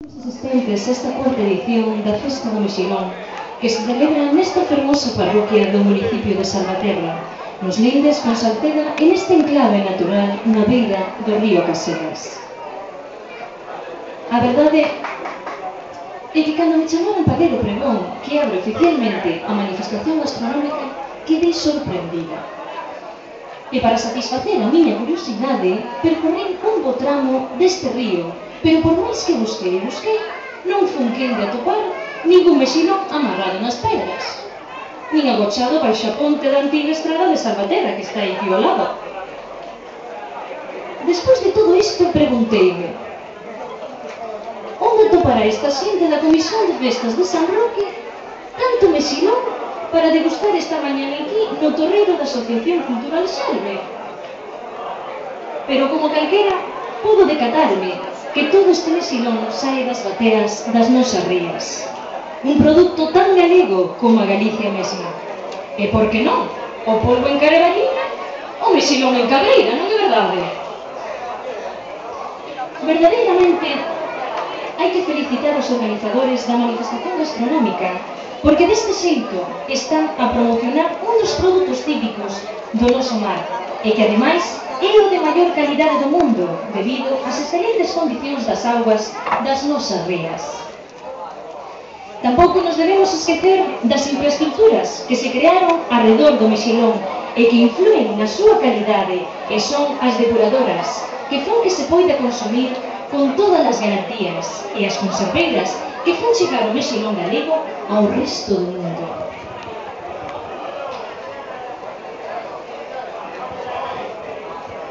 Asistentes a esta cuarta edición da Festa do Mexilón, que se celebra nesta fermosa parroquia do municipio de Salvaterra, nos Lindes con Salceda e neste enclave natural na beira do río Caselas. A verdade é que cando me chamaron para ver o pregón que abre oficialmente a manifestación gastronómica, quedei sorprendida. E para satisfacer a miña curiosidade, percorri un bo tramo deste río, pero por máis que busquei, non fun quen de atopar ningún mexilón amarrado nas pedras, nin agochado baixo a ponte da antiga estrada de Salvaterra, que está aí ao lado. Despois de todo isto, pregunteime: onde atopará esta xente da Comisión de Festas de San Roque tanto mexilón para degustar esta mañana aquí no torreiro da Asociación Cultural Xalve? Pero como calquera, podo decatarme que todo este mexilón sae das bateas das nosas rías. Un produto tan galego como a Galicia mesma. E por que non? O polvo en Caraballina, o mexilón en Cabreira, non é verdade? Verdadeiramente, hai que felicitar os organizadores da manifestación gastronómica, porque deste xeito están a promocionar un dos produtos típicos do noso mar, e que ademais é o de maior calidade do mundo, debido ás excelentes condicións das augas das nosas rías. Tampouco nos debemos esquecer das infraestructuras que se crearon arredor do mexilón e que influen na súa calidade, e son as depuradoras, que fan que se poida consumir con todas as garantías, e as conserveiras, que fan chegar o mexilón galego ao resto do mundo.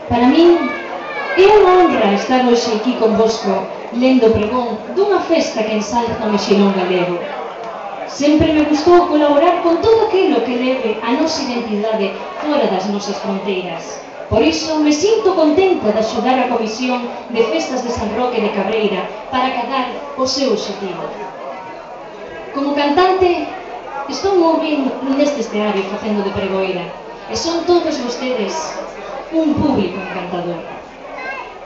Para min, é unha honra estar hoxe aquí convosco lendo o pregón dunha festa que ensalza o mexilón galego. Sempre me gustou colaborar con todo aquilo que leve a nosa identidade fora das nosas fronteiras. Por iso me sinto contenta de axudar a Comisión de Festas de San Roque de Cabreira para acadar o seu obxectivo. Como cantante, estou moi ben neste escenario facendo de pregoeira, e son todos vostedes un público encantador.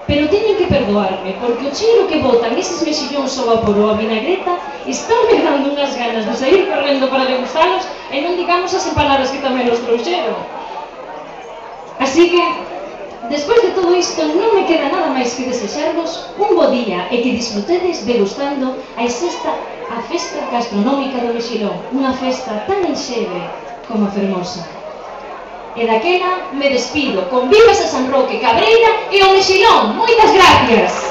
Pero teñen que perdoarme, porque o cheiro que botan eses mexillóns ao vapor ou a vinagreta están me dando unhas ganas de sair correndo para degustalos, e non digamos as empanadas que tamén os trouxeron. Así que, despois de todo isto, non me queda nada máis que desexarvos un bo día e que disfrutedes degustando a festa gastronómica do mexilón, unha festa tan enxeve como fermosa. E daquela me despido con vivas a San Roque, Cabreira e o mexilón. Moitas gracias!